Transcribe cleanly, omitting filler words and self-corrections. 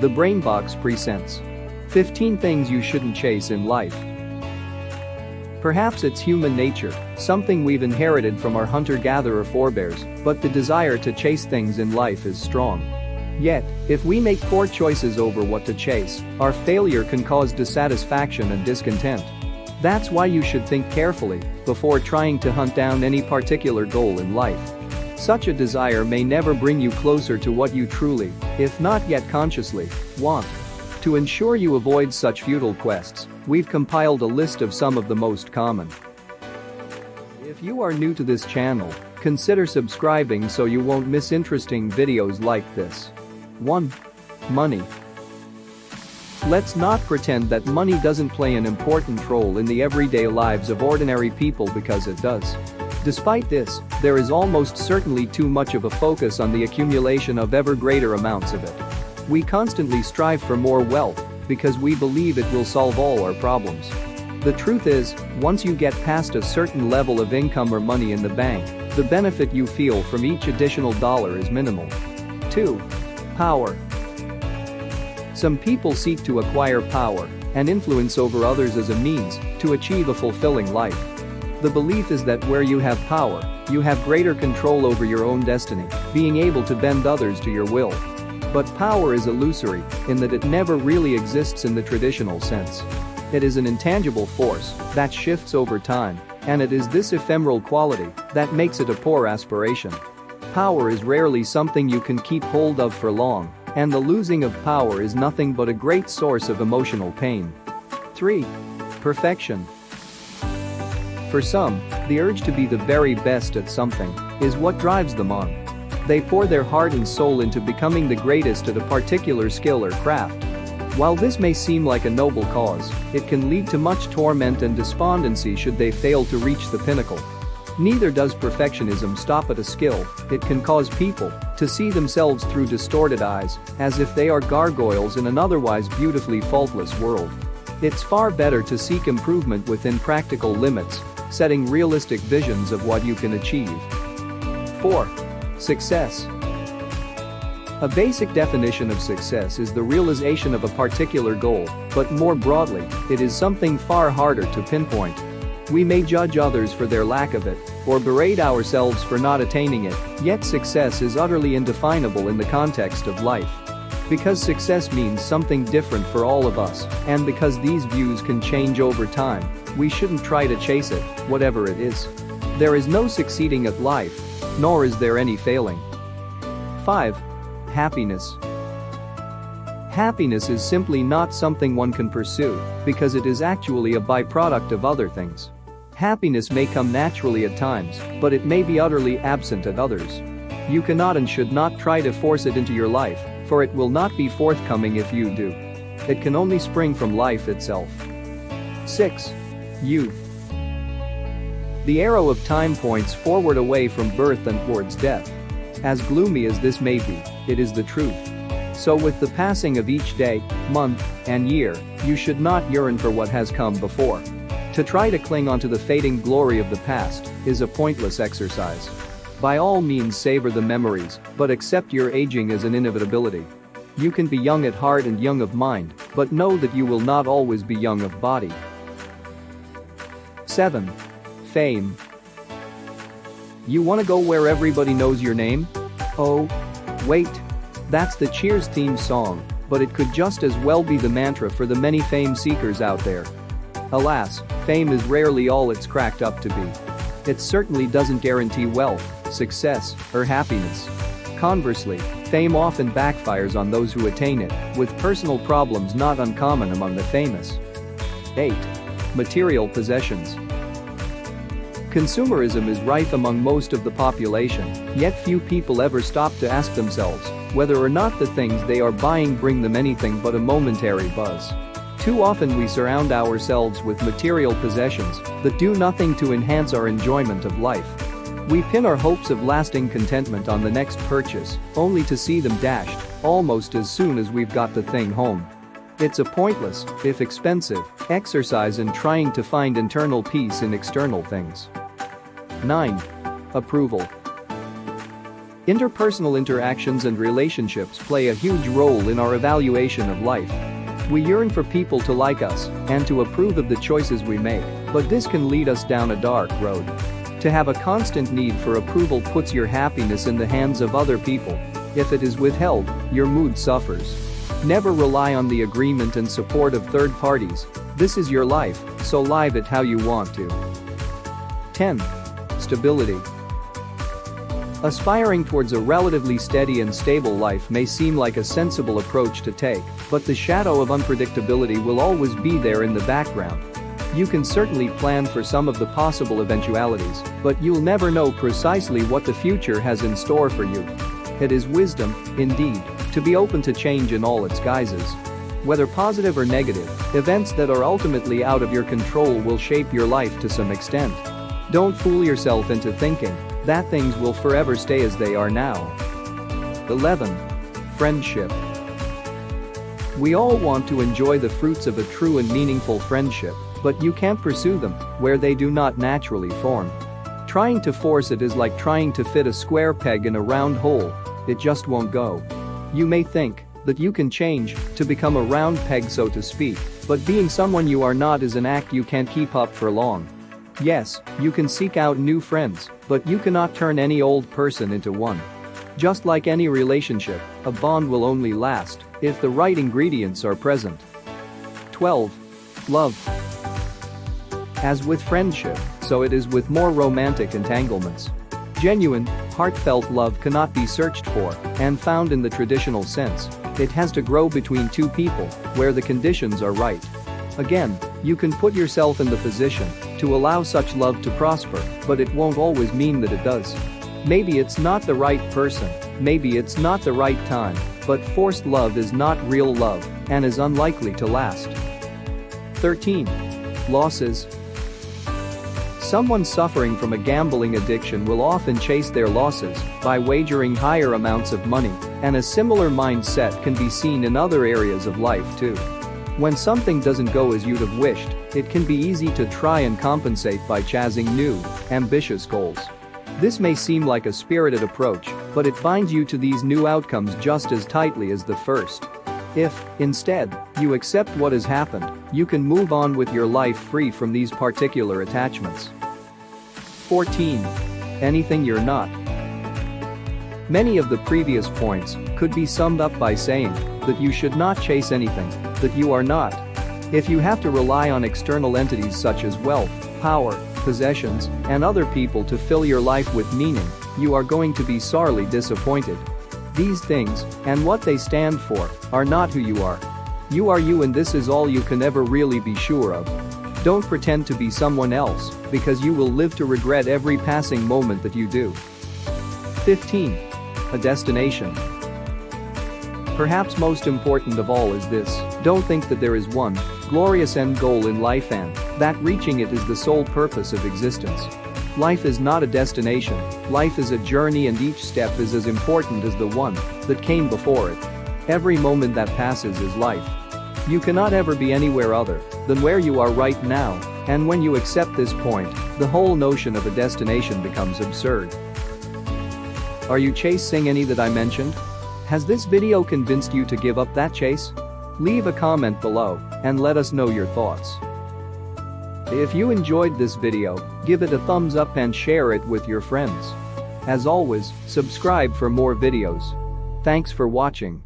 The Brain Box presents 15 things you shouldn't chase in life. Perhaps it's human nature, something we've inherited from our hunter-gatherer forebears, but the desire to chase things in life is strong. Yet, if we make poor choices over what to chase, our failure can cause dissatisfaction and discontent. That's why you should think carefully before trying to hunt down any particular goal in life. Such a desire may never bring you closer to what you truly, if not yet consciously, want. To ensure you avoid such futile quests, we've compiled a list of some of the most common. If you are new to this channel, consider subscribing so you won't miss interesting videos like this. 1. Money. Let's not pretend that money doesn't play an important role in the everyday lives of ordinary people, because it does. Despite this, there is almost certainly too much of a focus on the accumulation of ever greater amounts of it. We constantly strive for more wealth because we believe it will solve all our problems. The truth is, once you get past a certain level of income or money in the bank, the benefit you feel from each additional dollar is minimal. 2. Power. Some people seek to acquire power and influence over others as a means to achieve a fulfilling life. The belief is that where you have power, you have greater control over your own destiny, being able to bend others to your will. But power is illusory in that it never really exists in the traditional sense. It is an intangible force that shifts over time, and it is this ephemeral quality that makes it a poor aspiration. Power is rarely something you can keep hold of for long, and the losing of power is nothing but a great source of emotional pain. 3. Perfection. For some, the urge to be the very best at something is what drives them on. They pour their heart and soul into becoming the greatest at a particular skill or craft. While this may seem like a noble cause, it can lead to much torment and despondency should they fail to reach the pinnacle. Neither does perfectionism stop at a skill. It can cause people to see themselves through distorted eyes, as if they are gargoyles in an otherwise beautifully faultless world. It's far better to seek improvement within practical limits, setting realistic visions of what you can achieve. 4. Success. A basic definition of success is the realization of a particular goal, but more broadly, it is something far harder to pinpoint. We may judge others for their lack of it, or berate ourselves for not attaining it, yet success is utterly indefinable in the context of life. Because success means something different for all of us, and because these views can change over time, we shouldn't try to chase it, whatever it is. There is no succeeding at life, nor is there any failing. 5. Happiness. Happiness is simply not something one can pursue, because it is actually a byproduct of other things. Happiness may come naturally at times, but it may be utterly absent at others. You cannot and should not try to force it into your life, for it will not be forthcoming if you do. It can only spring from life itself. 6. Youth. The arrow of time points forward away from birth and towards death. As gloomy as this may be, it is the truth. So with the passing of each day, month, and year, you should not yearn for what has come before. To try to cling onto the fading glory of the past is a pointless exercise. By all means savor the memories, but accept your aging as an inevitability. You can be young at heart and young of mind, but know that you will not always be young of body. 7. Fame. You want to go where everybody knows your name? Oh, wait. That's the Cheers theme song, but it could just as well be the mantra for the many fame seekers out there. Alas, fame is rarely all it's cracked up to be. It certainly doesn't guarantee wealth, success, or happiness. Conversely, fame often backfires on those who attain it, with personal problems not uncommon among the famous. 8. Material possessions. Consumerism is rife among most of the population, yet few people ever stop to ask themselves whether or not the things they are buying bring them anything but a momentary buzz. Too often we surround ourselves with material possessions that do nothing to enhance our enjoyment of life. We pin our hopes of lasting contentment on the next purchase, only to see them dashed almost as soon as we've got the thing home. It's a pointless, if expensive, exercise in trying to find internal peace in external things. 9. Approval. Interpersonal interactions and relationships play a huge role in our evaluation of life. We yearn for people to like us and to approve of the choices we make, but this can lead us down a dark road. To have a constant need for approval puts your happiness in the hands of other people. If it is withheld, your mood suffers. Never rely on the agreement and support of third parties. This is your life, so live it how you want to. 10. Stability. Aspiring towards a relatively steady and stable life may seem like a sensible approach to take, but the shadow of unpredictability will always be there in the background. You can certainly plan for some of the possible eventualities, but you'll never know precisely what the future has in store for you. It is wisdom, indeed, to be open to change in all its guises. Whether positive or negative, events that are ultimately out of your control will shape your life to some extent. Don't fool yourself into thinking that things will forever stay as they are now. 11. Friendship. We all want to enjoy the fruits of a true and meaningful friendship, but you can't pursue them where they do not naturally form. Trying to force it is like trying to fit a square peg in a round hole. It just won't go. You may think that you can change to become a round peg, so to speak, but being someone you are not is an act you can't keep up for long. Yes, you can seek out new friends, but you cannot turn any old person into one. Just like any relationship, a bond will only last if the right ingredients are present. 12. Love. As with friendship, so it is with more romantic entanglements. Genuine, heartfelt love cannot be searched for and found in the traditional sense. It has to grow between two people where the conditions are right. Again, you can put yourself in the position to allow such love to prosper, but it won't always mean that it does. Maybe it's not the right person, maybe it's not the right time, but forced love is not real love and is unlikely to last. 13. Losses. Someone suffering from a gambling addiction will often chase their losses by wagering higher amounts of money, and a similar mindset can be seen in other areas of life too. When something doesn't go as you'd have wished, it can be easy to try and compensate by chasing new, ambitious goals. This may seem like a spirited approach, but it binds you to these new outcomes just as tightly as the first. If, instead, you accept what has happened, you can move on with your life free from these particular attachments. 14. Anything you're not. Many of the previous points could be summed up by saying that you should not chase anything that you are not. If you have to rely on external entities such as wealth, power, possessions, and other people to fill your life with meaning, you are going to be sorely disappointed. These things, and what they stand for, are not who you are. You are you, and this is all you can ever really be sure of. Don't pretend to be someone else, because you will live to regret every passing moment that you do. 15. A destination. Perhaps most important of all is this: don't think that there is one glorious end goal in life and that reaching it is the sole purpose of existence. Life is not a destination, life is a journey, and each step is as important as the one that came before it. Every moment that passes is life. You cannot ever be anywhere other than where you are right now, and when you accept this point, the whole notion of a destination becomes absurd. Are you chasing any that I mentioned? Has this video convinced you to give up that chase? Leave a comment below and let us know your thoughts. If you enjoyed this video, give it a thumbs up and share it with your friends. As always, subscribe for more videos. Thanks for watching.